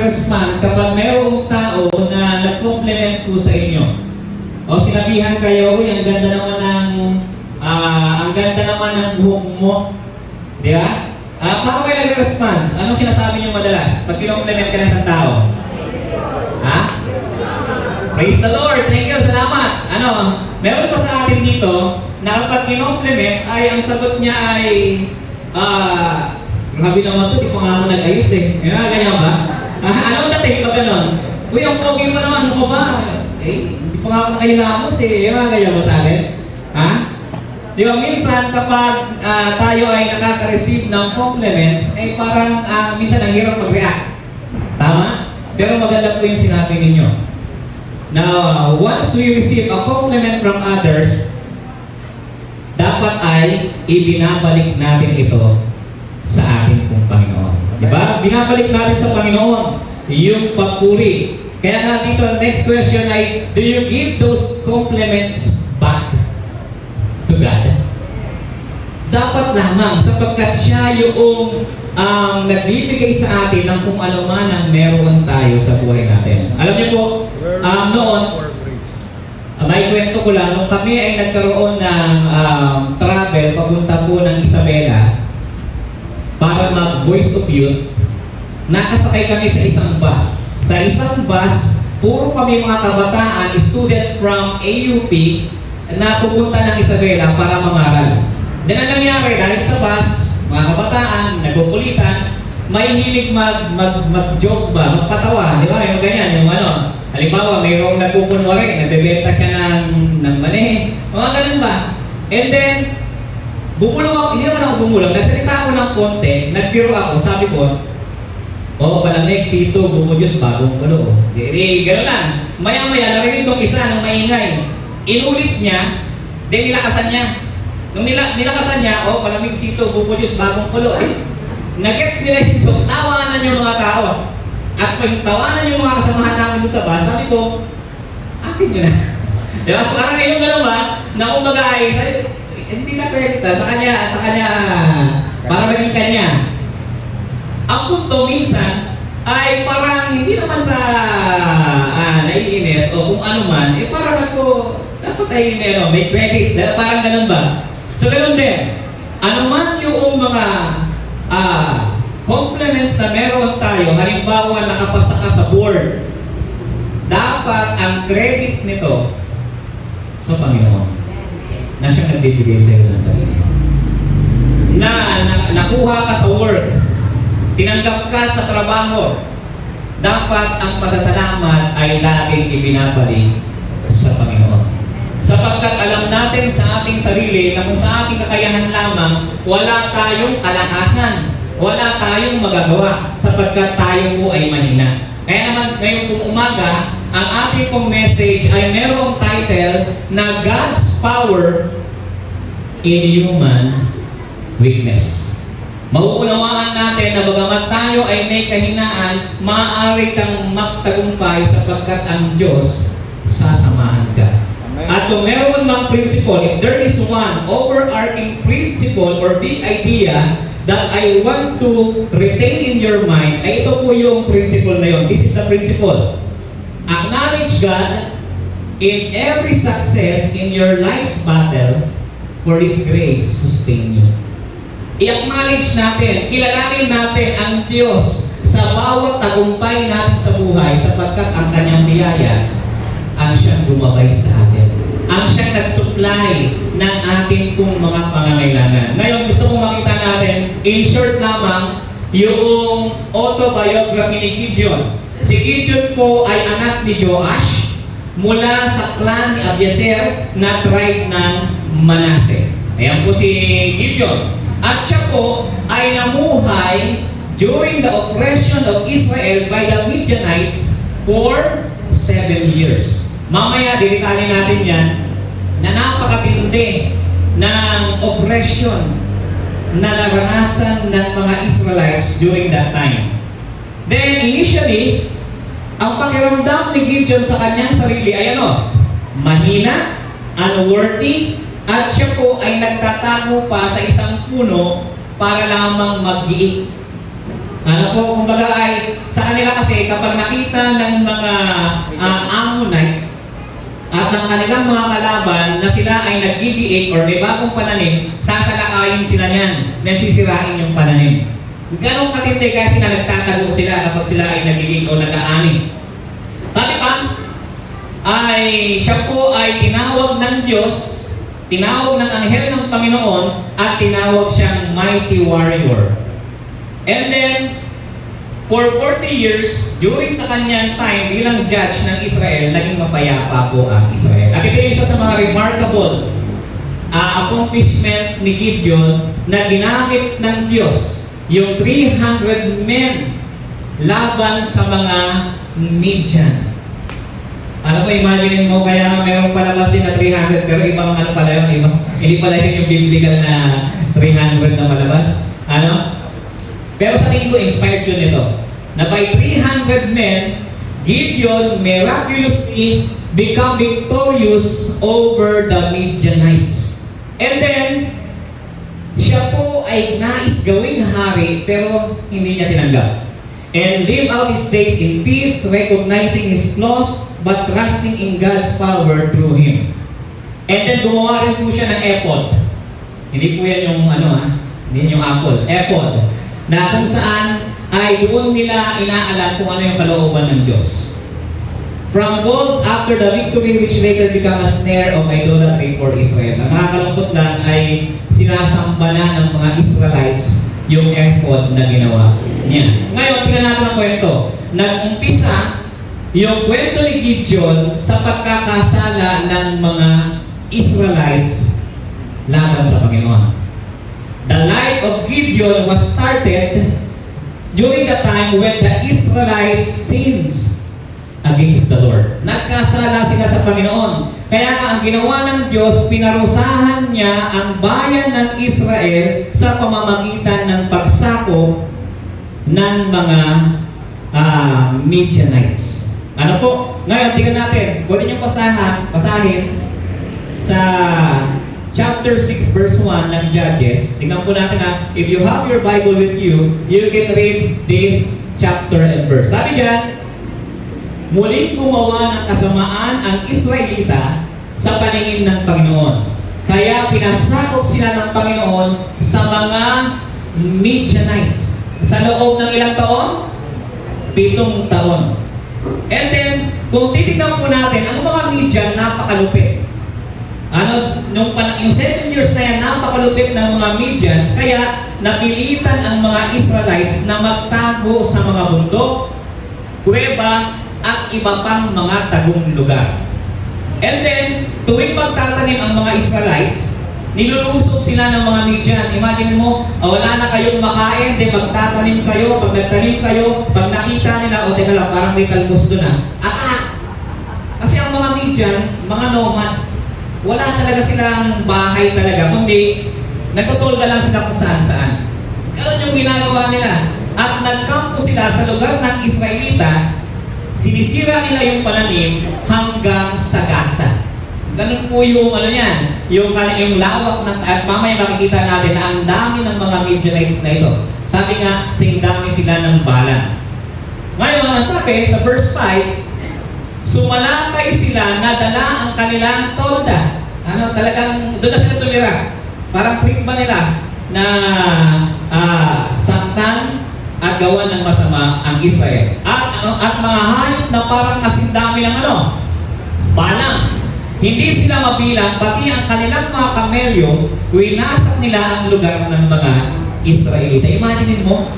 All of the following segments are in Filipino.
nagre-respond kapag mayroong tao na nag-compliment po sa inyo? O sinabihan kayo, uy, ang ganda naman ng buhok mo. Di ba? Paano kayo nagre-response? Anong sinasabi niyo madalas? Pag kinompliment ka ng isang tao? Ha? Praise the Lord! Thank you! Salamat! Meron pa sa atin dito na kapag kinompliment ay ang sagot niya ay grabe naman ito, di pa nga ako nag-ayos eh. Ganyan ba? Ano natin pag gano'n? Uy, ang pogi mo naman, ano ko ba? Hindi pa nga ako nakailamos eh. Ganyan ba sa atin? Ha? Di ba, minsan kapag tayo ay nakaka-receive ng compliment, eh parang minsan ang hirap mag-react. Tama? Pero maganda po yung sinabi ninyo. Now, once we receive a compliment from others, dapat ay ibinabalik natin ito sa ating pong Panginoon. Di ba? Binabalik natin sa Panginoon yung papuri. Kaya nga dito, next question ay, do you give those compliments back to God? Dapat lamang, sapagkat siya yung nagbibigay sa atin ng kung ano man ang meron tayo sa buhay natin. Alam niyo po, noon, may kwento ko lang, nung kami ay nagkaroon ng travel papunta po ng Isabela para mag-Voice of Youth, nakasakay kami sa isang bus. Sa isang bus, puro kami mga kabataan, student from AUP, na pupunta ng Isabela para mangaral. Then ang nangyari, dahil sa bus, mga kabataan, nagkukulitan, may hilig mag-joke ba, magpatawa, di ba? Yung ganyan, yung halimbawa, mayroong nagkukunwari, nagbebenta siya ng mani, mga ganun ba? And then, bumulong ako, hindi naman ako bumulong, nasalita ako ng konti, nagbiro ako, sabi ko, palamig, sito, bumudyos, bagong pulo. Gano'n lang. Maya-maya, narinig itong isa ng maingay. Inulit niya, then nilakasan niya. Nung nilakasan niya, palamig, sito, bumudyos, bagong pulo. Nag-gets nila ito, tawanan yung mga tao. At pag tawanan yung mga kasamahan namin sa bus, sabi ko, akin yun na. Diba? Parang ngayon gano'n ba, na umaga ay, hindi na pwede. Sa kanya, para maging kanya. Ang punto minsan ay parang hindi naman sa naiinis o kung ano man, parang ako, dapat ay may credit. Parang ganun ba? So ganun din. Ano man yung mga compliments na meron tayo, halimbawa nakapasa ka sa board, dapat ang credit nito sa Panginoon na siya nagbibigay sa iyo ng talino. Nakuha ka sa work, tinanggap ka sa trabaho, dapat ang pasasalamat ay laging ibinabalik sa Panginoon. Sapagkat alam natin sa ating sarili na kung sa ating kakayahan lamang, wala tayong kalakasan, wala tayong magagawa, sapagkat tayo po ay mahina. Kaya naman ngayon pong umaga, ang ating pong message ay merong title na God's Power in Human Weakness. Mauunawaan natin na bagamat tayo ay may kahinaan, maaari kang magtagumpay sapagkat ang Diyos sasamahan ka. At kung meron mang principle, if there is one overarching principle or big idea that I want to retain in your mind, ay ito po yung principle na yun. This is the principle. Acknowledge God in every success in your life's battle, for His grace sustain you. I-acknowledge natin, kilalanin natin ang Diyos sa bawat tagumpay natin sa buhay sapagkat ang Kanyang biyaya ang siyang gumabay sa atin. Ang siyang nag-supply ng ating pong mga pangangailangan. Ngayon, gusto kong makita natin, in short lamang, yung autobiography ni Gideon. Si Gideon po ay anak ni Joash mula sa clan ni Abiezer na tribe ng Manase. Ayan po si Gideon. At siya po ay namuhay during the oppression of Israel by the Midianites for 7 years. Mamaya, diritalin natin yan na napakatindi ng oppression na naranasan ng mga Israelites during that time. Then, initially, ang pakiramdam ni Gideon sa kanyang sarili ay mahina, unworthy, at siya po ay nagtatago pa sa isang puno para lamang mag-iik. Ano po, kumbaga ay sa kanila kasi kapag nakita ng mga Ammonites at ng kanilang mga kalaban na sila ay nag-deviate or may bagong pananim, sasalakayin sila niyan, nasisirain yung pananim. Ganong katindi kaya sila nagtatago sila kapag sila ay nagiging o nag-aani. Sabi pa, ay siya po ay tinawag ng Diyos, tinawag ng anghel ng Panginoon, at tinawag siyang mighty warrior. And then, for 40 years, during sa kanyang time bilang judge ng Israel, naging mapayapa po ang Israel. At ito yung isa sa mga remarkable accomplishment ni Gideon na ginamit ng Diyos yung 300 men laban sa mga Midian. Ano ba, imagine mo, kaya nga mayroong palabas din na 300, pero ibang ano pala yun, hindi pala yun yung biblical na 300 na palabas. Ano? Pero sa tingin ko, inspired yun ito. Na by 300 men, Gideon miraculously become victorious over the Midianites. And then, siya po ay nais gawing hari, pero hindi niya tinanggap. And live out his days in peace, recognizing his flaws, but trusting in God's power through him. And then gumawa rin po siya ng ephod. Hindi po yan yung hindi yung apple. Ephod. Na kung saan ay doon nila inaalam kung ano yung kalooban ng Diyos. From gold after the victory which later became a snare of idolatry for Israel. Ang nakakalungkot lang ay sinasamba na ng mga Israelites yung ephod na ginawa niya. Ngayon, tingnan natin ang kwento. Nag-umpisa yung kwento ni Gideon sa pagkakasala ng mga Israelites laban sa Panginoon. The life of Gideon was started during the time when the Israelites sinned against the Lord. Nagkasala sila sa Panginoon. Kaya nga ang ginawa ng Diyos, pinarusahan niya ang bayan ng Israel sa pamamagitan ng pagsakop ng mga Midianites. Ano po? Ngayon, tingnan natin. Pwede niyong basahin sa chapter 6 verse 1 ng Judges. Tingnan po natin if you have your Bible with you, you can read this chapter and verse. Sabi diyan, muling gumawa ng kasamaan ang Israelita sa paningin ng Panginoon. Kaya pinasakop sila ng Panginoon sa mga Midianites. Sa loob ng ilang taon? 7 taon. And then, kung titignan po natin, ang mga Midian, napakalupit. Yung 7 years na yan, napakalupit ng mga Midians, kaya napilitan ang mga Israelites na magtago sa mga bundok, kuweba, at iba pang mga tagong lugar. And then, tuwing magtatanim ang mga Israelites, nilulusog sila ng mga Midian. Imagine mo, wala na kayong makain, then magtatanim kayo, pag nagtanim kayo, pag nakita nila, teka lang, parang may kalbos doon Kasi ang mga Midian, mga nomad, wala talaga silang bahay talaga, kundi nagtutulga lang sila kung saan-saan. Ganun yung ginagawa nila. At nagkampo sila sa lugar ng Israelita, sinisira nila yung pananim hanggang sa Gaza. Ganun po yung yung lawak ng, at mamaya makikita natin na ang dami ng mga Midianites na ito. Sabi nga, singdami sila ng bala. Ngayon, ang sabi sa verse 5, sumalakay sila na dala ang kanilang tolda. Talagang doon na sila tumira. Parang trip ba nila na saktan at gawa ng masama ang Israel. At mga hayop na parang kasindami ng balang. Hindi sila mabilang, pati ang kanilang mga kamelyo, winasak nila ang lugar ng mga Israelita. Imagine mo,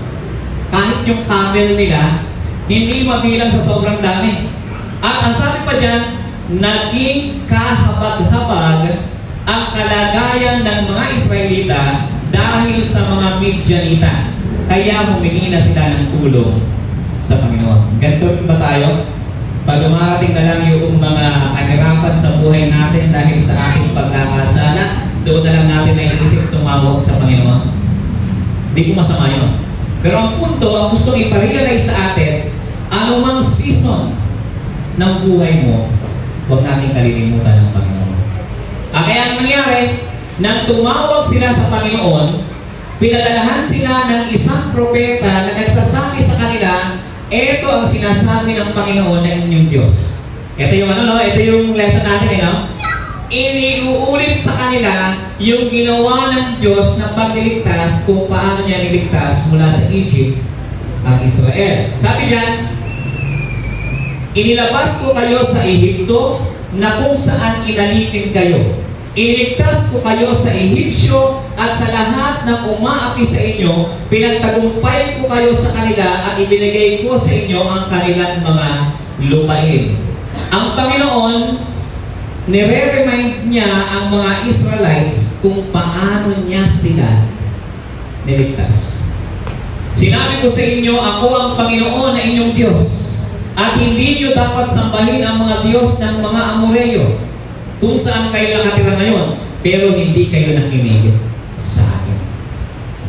kahit yung camel nila, hindi mabilang sa sobrang dami. At ang sabi pa dyan, naging kahabag-habag ang kalagayan ng mga Israelita dahil sa mga Midianita. Kaya humingi na sila ng tulong sa Panginoon. Ganito ba tayo? Pag dumarating na lang yung mga kahirapan sa buhay natin dahil sa ating pagkakasala, doon na lang natin na iisip tumawag sa Panginoon. Hindi ko masama yun. Pero ang punto, ang gusto iparealize sa atin, anumang season ng buhay mo, huwag natin kalilimutan ng Panginoon. Kaya ang nangyari, nang tumawag sila sa Panginoon, pinadalahan sila ng isang propeta na nagsasabi sa kanila, ito ang sinasabi ng Panginoon na inyong Diyos. Ito yung ito yung lesson natin no? Iniuulit sa kanila yung ginawa ng Diyos na pagliligtas kung paano niya niligtas mula sa Egypt ang Israel. Sabi diyan, inilabas ko kayo sa Ehipto na kung saan inalipin kayo. Iniligtas ko kayo sa Ehipsyo at sa lahat ng umaapi sa inyo, pinagtagumpay ko kayo sa kanila at ibinigay ko sa inyo ang kanilang mga lupain. Ang Panginoon, nire-remind niya ang mga Israelites kung paano niya sila niligtas. Sinabi ko sa inyo, ako ang Panginoon na inyong Diyos, at hindi niyo dapat sambahin ang mga Diyos ng mga Amoreo, kung saan kayo nakatira ngayon, pero hindi kayo nakinig sa akin.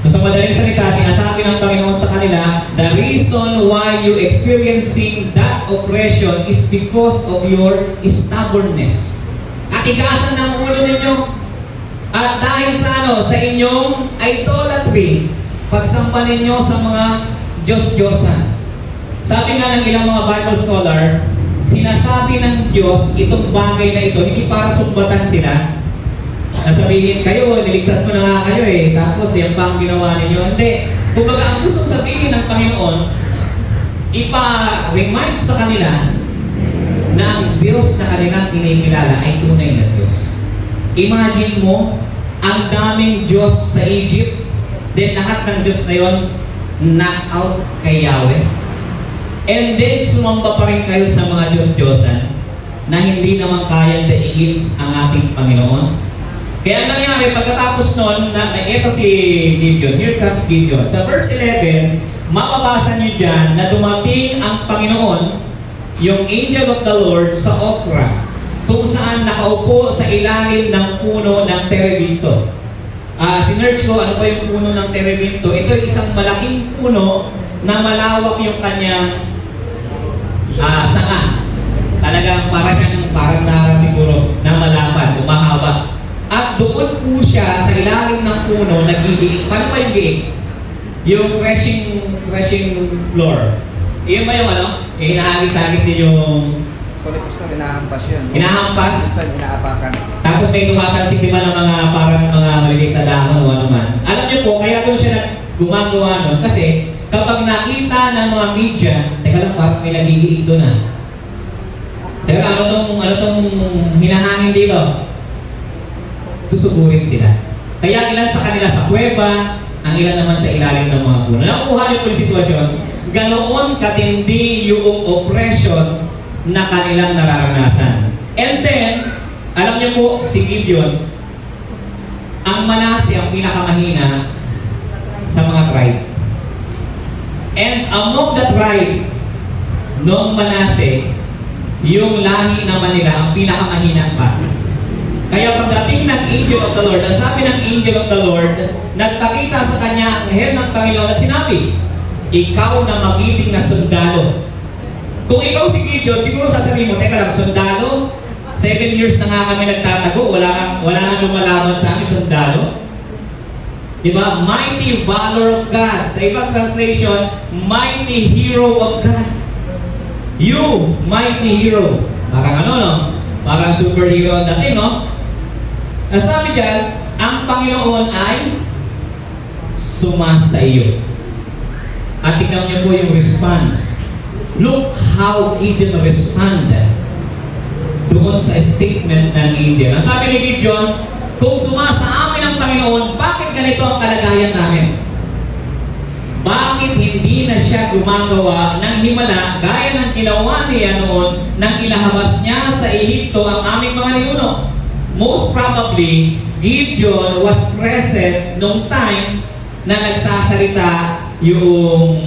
So sa madaling salita, sinasabi ng Panginoon sa kanila, the reason why you experiencing that oppression is because of your stubbornness. Katigasan ng ulo ninyo. At dahil sa inyong idolatry, pagsamba ninyo sa mga Diyos-Diyosan. Sabi nga ng ilang mga Bible scholar, sinasabi ng Diyos itong bagay na ito, hindi para sumbatan sila. Nasabihin kayo, niligtas ko na nga kayo tapos yan pa ang ginawa ninyo. Hindi. Kumbaga, ang gusto sabihin ng Panginoon, ipa-remind sa kanila na ang Diyos na kanilang kinikilala ay tunay na Diyos. Imagine mo, ang daming Diyos sa Egypt, then lahat ng Diyos na yon knock out kay Yahweh. And then, sumamba pa rin kayo sa mga Diyos-Diyosan na hindi naman kayang daigin ang ating Panginoon. Kaya nangyari, pagkatapos nun, ito si Gideon. Here comes Gideon. Sa verse 11, mababasa niyo dyan na dumating ang Panginoon, yung angel of the Lord sa Ophrah, kung saan nakaupo sa ilalim ng puno ng terebinto. Sinerch ko, ano ba yung puno ng terebinto? Ito ay isang malaking puno na malawak yung kanyang sanga. Talagang parang nara siguro na malapad, umahaba. At doon po siya sa ilalim ng puno nagbibiig. Paano ba yung biig? Yung threshing floor. Iyon ba yung inaagis-agis din yung inahampas yun. Inahampas? Minsan inaapakan. Tapos may tumatalsik di ba ng mga parang mga maliliit na dahon o ano man. Alam niyo po, kaya doon siya gumagawa nun. Kasi kapag nakita ng mga media, teka lang, parang may nagigiig doon Teka, ano tong hinahangin dito? Susugurin sila. Kaya ilan sa kanila sa kuweba, ang ilan naman sa ilalim ng mga puno. Nakuha niyo po yung sitwasyon. Ganoon katindi yung oppression na kanilang nararanasan. And then, alam niyo po, si Gideon, ang Manase ang pinakamahina sa mga tribe. And among the tribe noong Manase, yung lahi naman nila ang pinakamahina pa. Kaya pagdating ng angel of the Lord, ang sabi ng angel of the Lord, nagpakita sa kanya ang anghel ng Panginoon at sinabi, ikaw na magiting na sundalo. Kung ikaw si Gideon, siguro sasabihin mo, teka lang, sundalo? 7 years na nga kami nagtatago, wala nang lumalaban sa amin, sundalo? Diba? Mighty valor of God. Sa ibang translation, mighty hero of God. You, mighty hero. Parang Parang superhero dati, no? Ang sabi dyan, ang Panginoon ay sumasa iyo. At tingnan niyo po yung response. Look how Gideon responded doon sa statement ng angel. Ang sabi ni Gideon, kung sumasa amin ang Panginoon, bakit ganito ang kalagayan namin? Bakit hindi na siya gumagawa ng himala gaya ng ginawa niya noon nang ilahabas niya sa Ehipto ang aming mga ninuno? Most probably, Gideon was present nung time na nagsasalita yung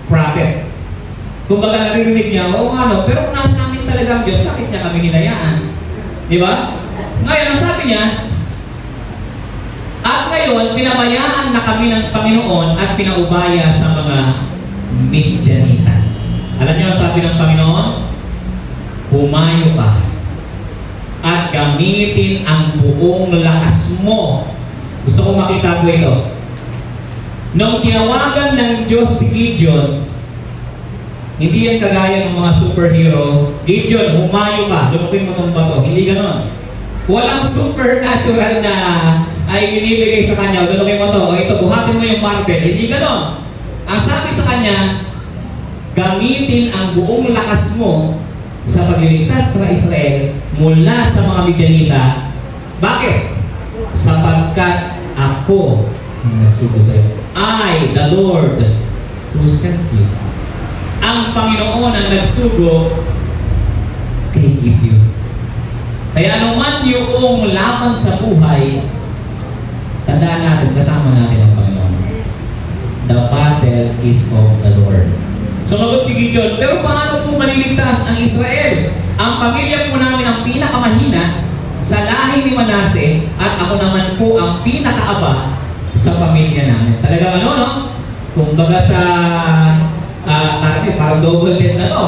prophet. Kung baga naririnig niya, pero kung nasa amin talaga ang Diyos, bakit niya kami hinayaan? Di ba? Ngayon, ang sabi niya, at ngayon, pinabayaan na kami ng Panginoon at pinaubaya sa mga Midianita. Alam niyo ang sabi ng Panginoon? Humayo ka at gamitin ang buong lakas mo. Gusto ko makita ko ito. Nung tinawagan ng Diyos si Gideon, hindi yan kagaya ng mga superhero. Gideon, humayo ka, lumukin mo ng bato. Hindi ganon. Walang supernatural na ay binibigay sa kanya, lumukin mo to, o ito, buhatin mo yung marble. Hindi ganon. Ang sabi sa kanya, gamitin ang buong lakas mo sa pagliligtas sa Israel mula sa mga Midianita. Bakit? Sapagkat ako ang nagsugo sa iyo. I, the Lord, who sent you. Ang Panginoon ang nagsugo kay Gideon. Kaya anuman yung laban sa buhay, tandaan natin, kasama natin ang Panginoon. The battle is of the Lord. Sumagot si Gideon, pero paano po maliligtas ang Israel? Ang pamilya po namin ang pinakamahina sa lahi ni Manase at ako naman po ang pinakaaba sa pamilya namin. Talaga ano, no? Kung baga sa parang double dead na to.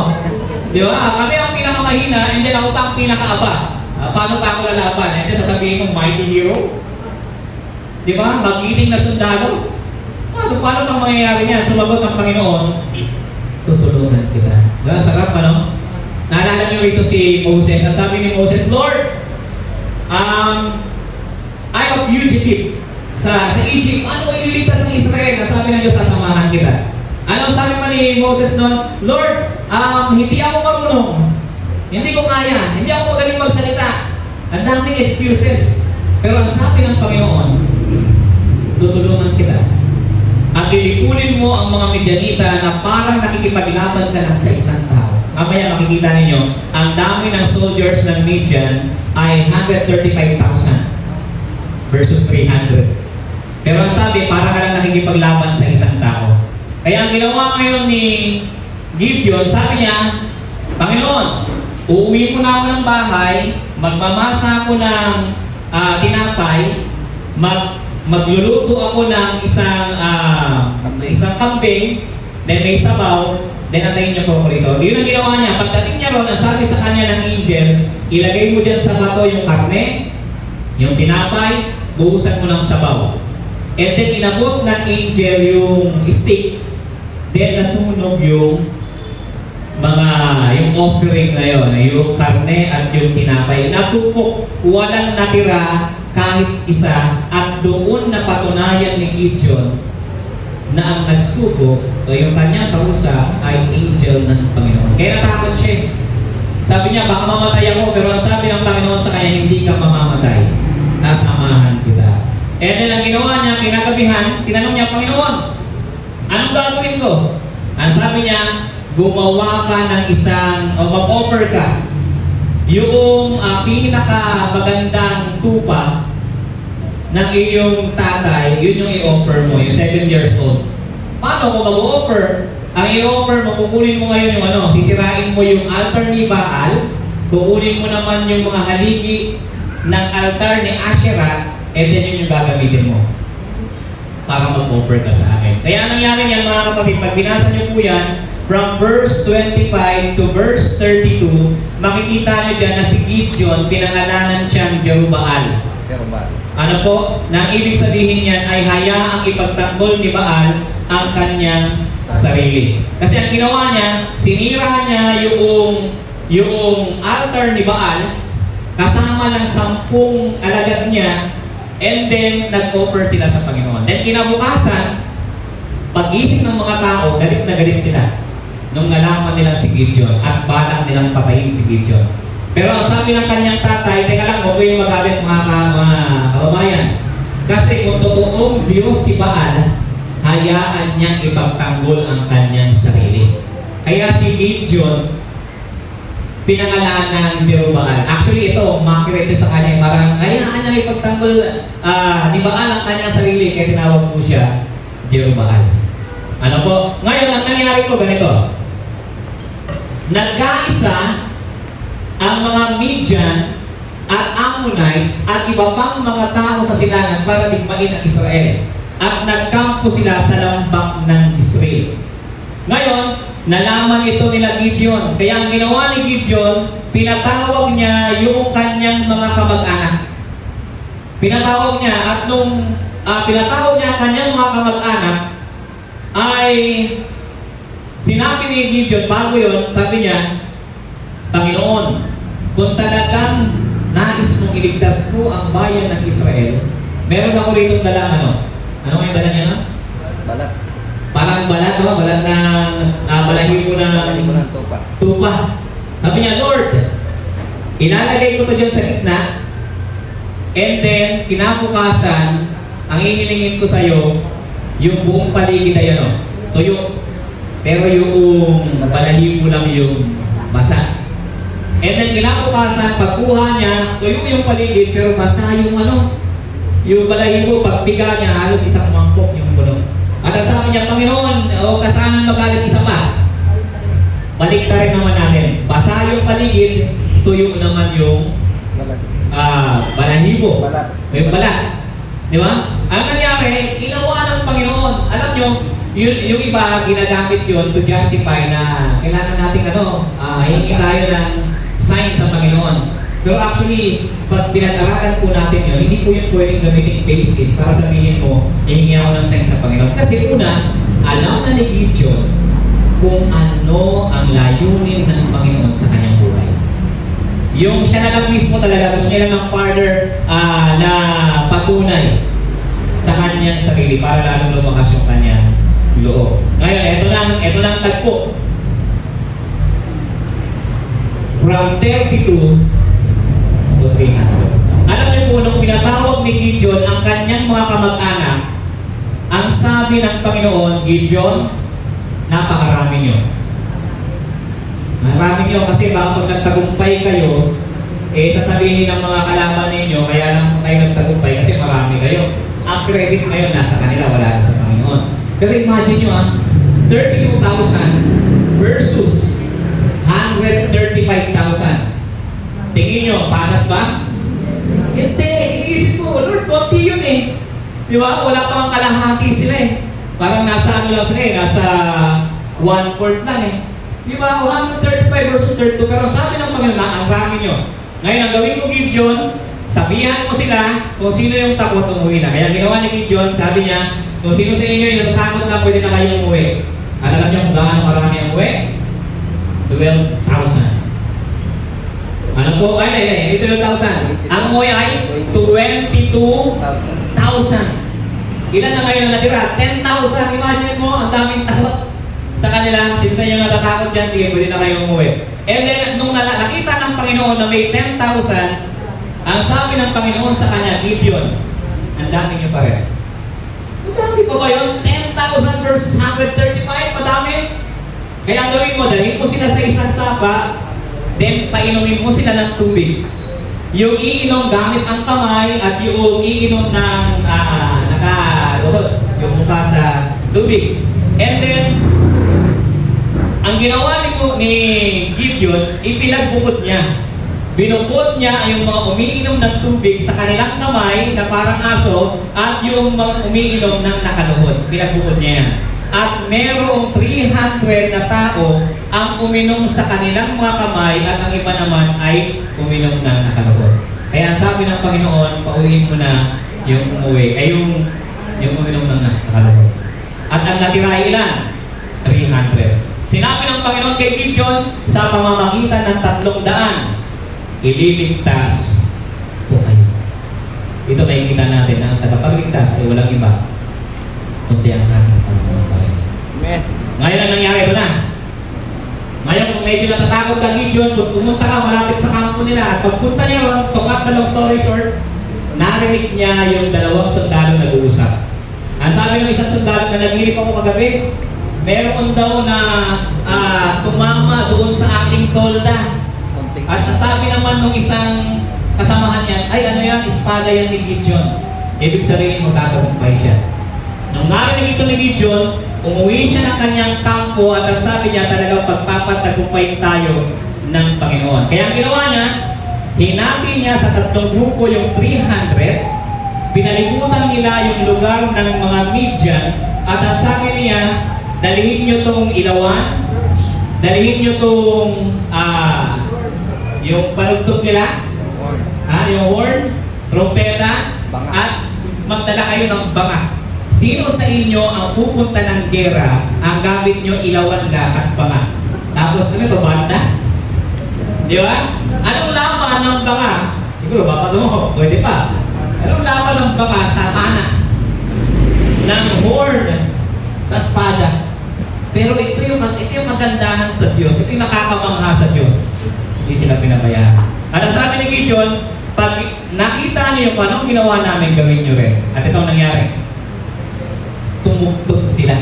Di ba? Kami ang pinakamahina and then ako pa ang pinakaaba. Paano pa ako lalaban? And then sasabihin ko, mighty hero? Di ba? Magiting na sundalo? Paano pang mangyayari niya? Sumagot ang Panginoon, tutulungan kita. Diba? Sarap, ano? Naalala niyo rito si Moses. Ang sabi ni Moses, Lord, I'm a fugitive sa Egypt. Ano kayo ililigtas ng Israel? Ang sabi ng Diyos, sasamahan kita. Ano sabi pa ni Moses noon? Lord, hindi ako marunong. Hindi ko kaya. Hindi ako magaling magsalita. Ang daming excuses. Pero ang sabi ng Panginoon, tutulungan kita. At lilikunin mo ang mga Midianita na parang nakikipaglaban ka lang sa isang tao. Mamaya makikita ninyo, ang dami ng soldiers ng Midian ay 135,000 versus 300. Pero ang sabi, parang ka lang nakikipaglaban sa isang tao. Kaya ang ginawa ngayon ni Gideon, sabi niya, Panginoon, uuwi mo na ako ng bahay, magmamasa ako ng tinapay, magluluto ako ng isang kambing, then may sabaw, then antayin niyo po ako rito. Yun ang ginawa niya. Pagdating niya ron, ang sabi sa kanya ng angel, ilagay mo dyan sa bato yung karne, yung tinapay, buhusan mo ng sabaw. And then inabot ng angel yung stick, then nasunog yung offering na yun, yung karne at yung tinapay. Natupok, walang natira kahit isa, at doon napatunayan ni Gideon na ang nagsugo o yung kanyang kausap ay angel ng Panginoon. Kaya natakot siya. Sabi niya, baka mamatay ako, pero ang sabi ng Panginoon sa kanya, hindi ka mamamatay. Nasamahan kita. And then ang ginawa niya, kinagabihan, tinanong niya, Panginoon, anong gagawin ko? Ang sabi niya, gumawa ka ng isang, o mag-offer ka, yung pinaka-magandang tupa ng iyong tatay, yun yung i-offer mo, yung 7 years old. Paano kung mag-offer? Ang i-offer mo, kukunin mo ngayon yung sisirain mo yung altar ni Baal, kukunin mo naman yung mga haligi ng altar ni Asherah, and then yun yung gagamitin mo para mag-offer ka sa akin. Kaya nangyari yan mga kapatid, pag binasa niyo po yan, from verse 25 to verse 32, makikita niyo dyan na si Gideon, pinangalanan siyang Jerubbaal. Ano po? Na ibig sabihin niyan ay hayaang ipagtanggol ni Baal ang kanyang sarili. Kasi ang ginawa niya, sinira niya yung altar ni Baal kasama ng 10 alagad niya, and then nag-offer sila sa Panginoon. Then kinabukasan, pag-isip ng mga tao, galit na galit sila nung nalaman nila si Gideon at balak nilang patayin si Gideon. Pero ang sabi ng kanyang tatay, teka lang, huwag kayong magalit mga kababayan. Kasi kung totoong Diyos si Baal, hayaan niyang ipagtanggol ang kanyang sarili. Kaya si Gideon, pinangalanan ng Jerubbaal. Actually, ito, makikita sa kanya, parang hayaan niya ipagtanggol ni Baal ang kanyang sarili, kaya tinawag po siya Jerubbaal. Ano po? Ngayon, ang nangyari po ganito. Nagkaisa ang mga Midian at Ammonites at iba pang mga tao sa silangan para digmain ang Israel. At nagkampo sila sa lambak ng Israel. Ngayon, nalaman ito nila Gideon. Kaya ang ginawa ni Gideon, pinatawag niya yung kanyang mga kamag-anak. Pinatawag niya at nung pinatawag niya ang kanyang mga kamag-anak, ay sinabi ni Gideon, bago yun, sabi niya, Panginoon, kung talagang nais mong iligtas ko ang bayan ng Israel, meron ako rito dalang ano? Ano yung dala niya? No? Balat. Parang balat, no? Balat ng balahibo Balahin mo ng ng tupa. tupa. Sabi niya, Lord, ilalagay ko to dyan sa gitna, and then, kinabukasan, ang hihilingin ko sa'yo, yung buong paligid ay ano, tuyo. Pero yung balahibo lang yung basa. And then, kinabukasan, pagkuha niya, tuyo yung paligid, pero basa yung ano, yung balahibo, pagbiga niya, halos isang mangkok yung bulong. At ang sabi niya, Panginoon, o kasanan magalit isa pa. Balik rin naman natin. Basa yung paligid, tuyo naman yung Balat. balahibo. Balat. Yung balat. Di ba? Ang nangyari, ginawa ng Panginoon. Alam nyo, yung iba, ginagamit yun to justify na kailangan natin hingi tayo ng sign sa Panginoon. Pero actually, pag pinag-aralan po natin yun, hindi po yun pwedeng gamitin basis para sabihin mo, hihingi ako ng sign sa Panginoon. Kasi una, alam na ni Gideon kung ano ang layunin ng Panginoon sa kanyang buhay. Yung siya na lang mismo talaga, gusto niya lang ng partner na patunay sa kanyang sarili para lalong lumakas yung kanyang loob. Ngayon, ito lang tagpo. From 32 to 300. Alam niyo po, nung pinatawag ni Gideon ang kanyang mga kamag-anak, ang sabi ng Panginoon, Gideon, napakarami niyo. Marami niyo kasi baka pag nagtagumpay kayo, sasabihin ng mga kalaban ninyo, kaya lang kayo nagtagumpay kasi marami kayo. Ang credit ngayon nasa kanila, wala na sa Panginoon. Pero imagine nyo 32,000 versus 135,000. Tingin nyo, panas ba? Hindi, iisip ko, Lord, konti yun eh. Di ba? Wala pang kalahati sila eh. Parang nasa ano lang sila eh, nasa 1/4 lang eh. Di ba? 135 versus 32. Pero sabi ng Panginoon, ang rami nyo. Ngayon, ang gawin mo, Gideon, sabihan mo sila kung sino yung takot umuwi na. Kaya ginawa ni Gideon, sabi niya, kung sino sa inyo yung natatakot na pwede na kayong umuwi. At alam niyo kung gaano marami ang umuwi? 12,000. Ano po? Ay, 12,000. Ang umuwi ay 22,000. Ilan na ngayon na natira? 10,000. Imagine mo, ang daming takot sa kanila. Sino sa inyo natatakot dyan? Sige, pwede na kayong umuwi. And then, nung nakita ng Panginoon na may 10,000, ang sabi ng Panginoon sa kanya, Gideon, ang dami niyo pa rin. Ang dami pa ba yun? 10,000 versus 135, madami. Kaya ang gawin mo, dalhin mo sila sa isang sapa, then painumin mo sila ng tubig. Yung iinom gamit ang kamay at yung iinom ng yung mukha sa tubig. And then, ang ginawa ni Gideon, ipinagbukod niya. Binukod niya yung mga umiinom ng tubig sa kanilang kamay na parang aso at yung mga umiinom ng nakaluhod. Pinagbukod niya yan. At merong 300 na tao ang uminom sa kanilang mga kamay at ang iba naman ay uminom ng nakaluhod. Kaya sabi ng Panginoon, pauwiin mo na yung umuwi, ay yung uminom ng nakaluhod. At ang natira ay ilan? 300. Sinabi ng Panginoon kay Gideon, sa pamamagitan ng 300, ililigtas po kayo. Ito makikita natin na ang tagapagligtas ay walang iba kundi ang ating Panginoon. Amen. Ngayon ang nangyari ito na. Ngayon kung medyo natatakot ka Gideon, kung pumunta ka malapit sa kampo nila at pagpunta niya ron, to cut the long story short, narinig niya yung dalawang sundalo nag-uusap. Ang sabi ng isang sundalo na nagirip ako kagabi, meron daw na tumama doon sa aking tolda. At sabi naman nung isang kasamahan niya, ay ano yan, espada yan ni Gideon. Ibig sabihin magtatagumpay siya. Nung narinig ito ni Gideon, umuwi siya ng kanyang kampo at ang sabi niya talagang pagpapatagumpay tayo ng Panginoon. Kaya ang ginawa niya, hinabi niya sa tatlong grupo yung 300, pinalibutan nila yung lugar ng mga Midian at ang sabi niya, dalhin niyo tong ilawan, dalhin niyo tong yung palugtog nila, yung horn, trompeta, banga. at magdala kayo ng banga. Sino sa inyo ang pupunta ng gera, ang gamit nyo ilawan lang at banga? Tapos ano to, banda? Di ba? Anong laman ng banga? Siguro, bapato mo, pwede pa. Anong laman ng banga sa pana? Ng horn sa espada. Pero ito yung kagandahan sa Diyos. Ito yung nakakamangha sa Diyos. Hindi sila pinabayaan. At ang sabi ni Gideon, pag nakita niyo yung anong ginawa namin, gawin niyo rin. At ito ang nangyari. Tumugtog sila.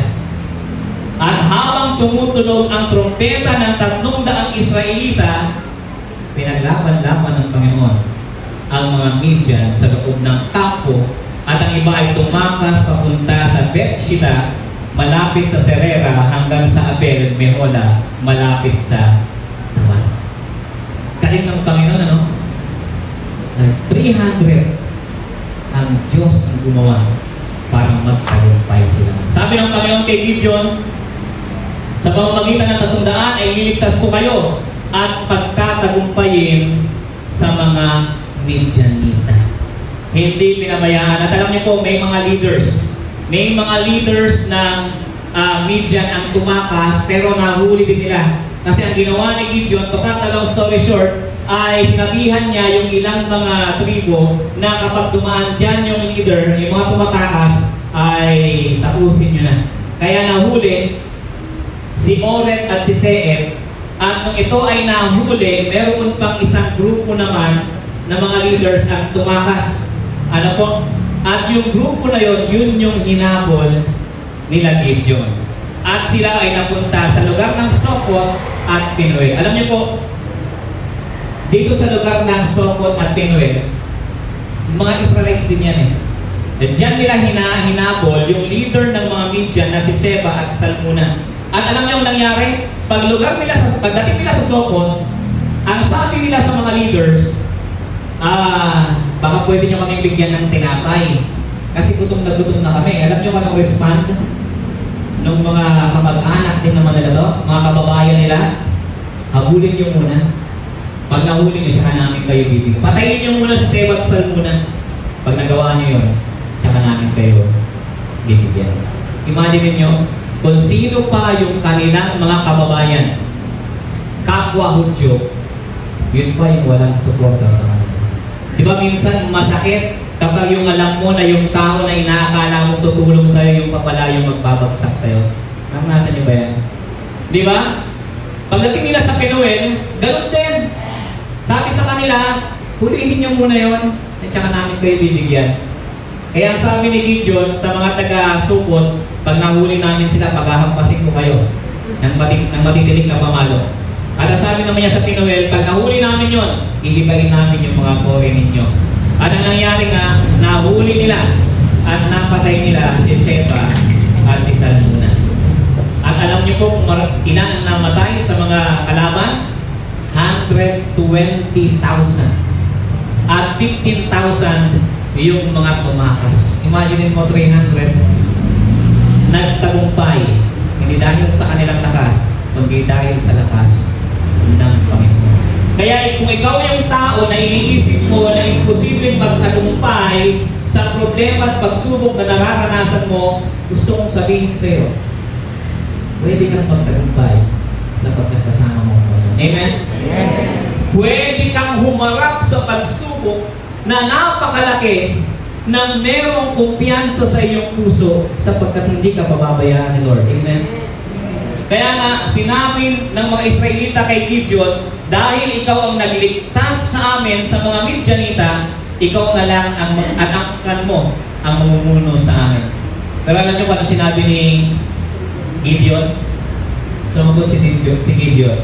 At habang tumutunog ang trompeta ng 300 Israelita, pinaglaban-laban ng Panginoon ang mga Midian sa loob ng kampo, at ang iba ay tumakas papunta sa Bethsheba, malapit sa Serera, hanggang sa Abel Mehola, malapit sa Tawan. Kaling ng Panginoon, ano? Sa 300 ang Diyos ang gumawa para magtagumpay sila. Sabi ng Panginoon kay Gideon, sa pamamagitan ng 300 ay liligtas ko kayo at pagkatagumpayin sa mga Midianita. Hindi pinabayaan. At alam niyo po, may mga leaders. May mga leaders ng Midian ang tumakas, pero nahuli din nila. Kasi ang ginawa ni Gideon, to cut a long story short, ay sinabihan niya yung ilang mga tribo na kapag dumaan dyan yung leader, yung mga tumatakas, ay tapusin nyo na. Kaya nahuli si Oreb at si Seeb. At nung ito ay nahuli, meron pang isang grupo naman na mga leaders ang tumakas. Ano po? At yung grupo na yun yung hinabol nila Gideon. At sila ay napunta sa lugar ng Sokot at Penuel. Alam niyo po, dito sa lugar ng Sokot at Penuel, mga Israelites din yan eh. Diyan nila hinabol yung leader ng mga Midian na si Seba at si Salmuna. At alam niyo ang nangyari? Pagdating nila sa Sokot, ang sabi nila sa mga leaders, baka pwede nyo kaming bigyan ng tinapay. Kasi gutom na kami. Alam nyo anong respond ng mga kamag-anak din naman nila to, mga kababayan nila? Habulin nyo muna. Pag nahuli nyo, tsaka namin kayo bibigyan. Patayin nyo muna si Seba at Salmuna. Pag nagawa nyo yun, tsaka namin kayo bibigyan. Imagine nyo, kung sino pa yung kanilang mga kababayan, kapwa Hudyo, yun pa yung walang suporta sa kanila. Di ba minsan masakit kapag yung alam mo na yung tao na inaakala mo tutulong sa'yo, yung papala yung magbabagsak sa'yo? Nasa niyo ba yan? Di ba? Pagdating nila sa Penuel, ganun din. Sabi sa kanila, hulihin niyo muna yun, at saka namin kayo bibigyan. Kaya ang sabi ni Gideon sa mga taga-Sukot, pag nahuli namin sila, paghahampasin ko kayo ng matitilig na pamalo. At ang sabi naman niya sa Penuel, pag nahuli namin yon, ilibayin namin yung mga kore ninyo. At ang nangyari nga, nahuli nila at napatay nila si Seba at si Salmuna. At alam niyo po kung ilan ang namatay sa mga kalaban? 120,000. At 15,000 yung mga tumakas. Imagine mo 300 nagtagumpay. Hindi dahil sa kanilang lakas, kundi dahil sa lakas ng Panginoon. Kaya kung ikaw yung tao na iniisip mo na imposibleng magtagumpay sa problema at pagsubok na nararanasan mo, gusto kong sabihin sa iyo, pwede kang magtagumpay sa pagkakasama mo. Amen? Amen? Pwede kang humarap sa pagsubok na napakalaki nang merong kumpiyansa sa iyong puso sapagkat hindi ka pababayaan ni Lord. Amen? Kaya nga, sinabi ng mga Israelita kay Gideon, dahil ikaw ang nagligtas sa amin sa mga Midianita, ikaw na lang ang anak mo ang mamumuno sa amin. Pero alam niyo kung sinabi ni Gideon? Sumagot si Gideon,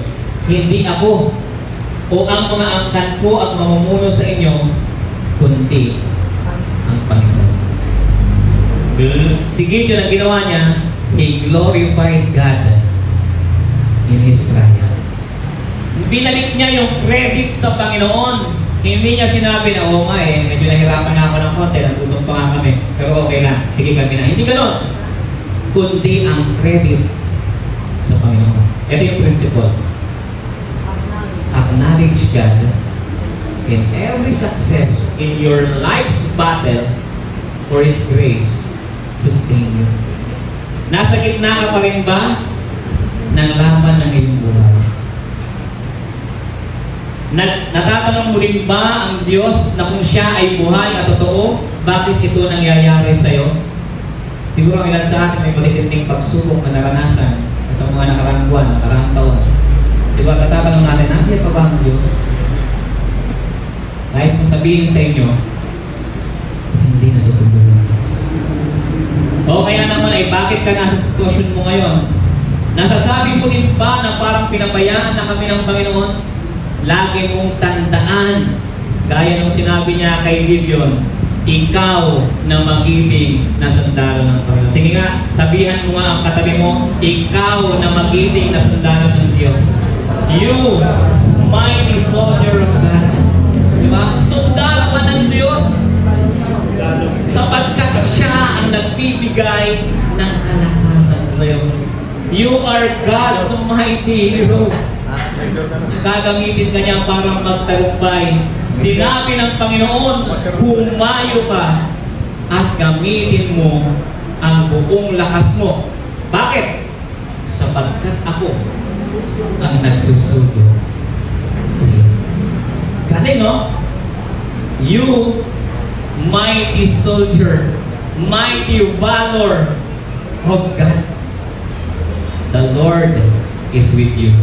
hindi ako o ang mga angkan ko ang mamumuno sa inyo, kundi ang Panginoon. Si Gideon ang ginawa niya, he glorified God in Israel. Binalik niya yung credit sa Panginoon. Hindi niya sinabi na, oo nga medyo nahirapan na ako ng konti, nagtutong pa nga kami, pero okay na, sige kami na. Hindi gano'n. Kundi ang credit sa Panginoon. Ito yung principle. Acknowledge God in every success in your life's battle for His grace sustain you. Nasa gitna ka pa rin ba ng laban ng iyong buhay? Natatanong mo rin ba ang Diyos na kung siya ay buhay at totoo, bakit ito nangyayari sa iyo? Siguro ang ilan sa atin may matitinding pagsubok na naranasan at ang mga nakarang buwan, nakarang taon. Siguro natatanong natin, nandiyan pa ba ang Diyos? Nais mo sabihin sa inyo, hindi natutunan ng Diyos. O kaya naman ay bakit ka nasa sitwasyon mo ngayon? Nasasabi mo din ba na parang pinabayaan na kami ng Panginoon? Lagi mong tandaan, gaya ng sinabi niya kay Gideon, ikaw na magiging na sundalo ng Panginoon. Sige nga, sabihan mo nga ang katabi mo, ikaw na magiging na sundalo ng Diyos. You, mighty soldier of God. Diba? Sundalo ka ng Diyos sapagkat siya ang nagbibigay ng kalakasan sa iyo. You are God's mighty hero. Gagamitin ka niya para magtagumpay. Sinabi ng Panginoon, humayo ka at gamitin mo ang buong lakas mo. Bakit? Sapagkat ako ang nagsusugo sa iyo. Galing, no? You, mighty soldier, mighty valor of God. The Lord is with you.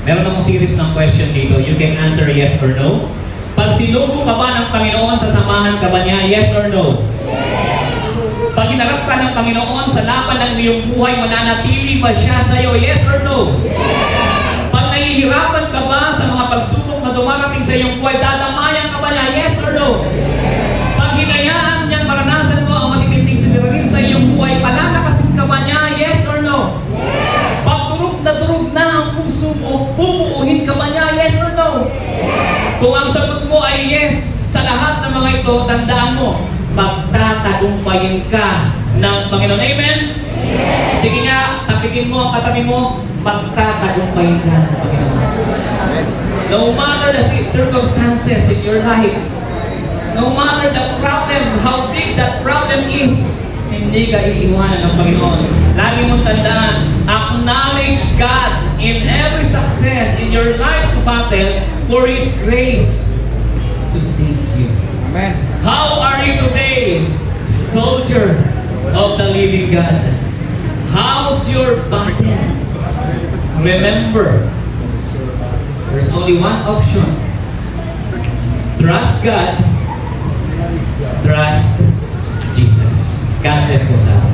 Meron akong series ng question dito. You can answer yes or no. Pag sinugo ka ba ng Panginoon, sasamahan ka ba niya? Yes or no? Yes. Pag hinarap ka ng Panginoon sa laban ng iyong buhay, mananatili ba siya sa iyo? Yes or no? Yes. Pag nahihirapan ka ba sa mga pagsubok na dumarating sa iyong buhay, dadamayan ka ba niya? Yes or no? Yes. Pag hinayaan niyang maranasan mo ang matitinding siniragin sa iyong buhay, palalakasin ka ba niya? Yes or no? Yes. Pag durog na ang puso mo, bubuuhin ka ba niya? Yes or no? Yes. Kung ang sagot mo ay yes sa lahat ng mga ito, tandaan mo, magtatagumpayin ka ng Panginoon. Amen? Yes. Sige nga, tapikin mo ang katabi mo, magtatagumpayin ka ng Panginoon. Amen. No matter the circumstances in your life, no matter the problem, how big that problem is, hindi ka iiwanan ng Panginoon. Lagi mong tandaan, acknowledge God in every success in your life's battle, for His grace sustains you. Amen. How are you today, soldier of the living God? How's your battle? Remember, there's only one option. Trust God. Trust Jesus. God bless us all.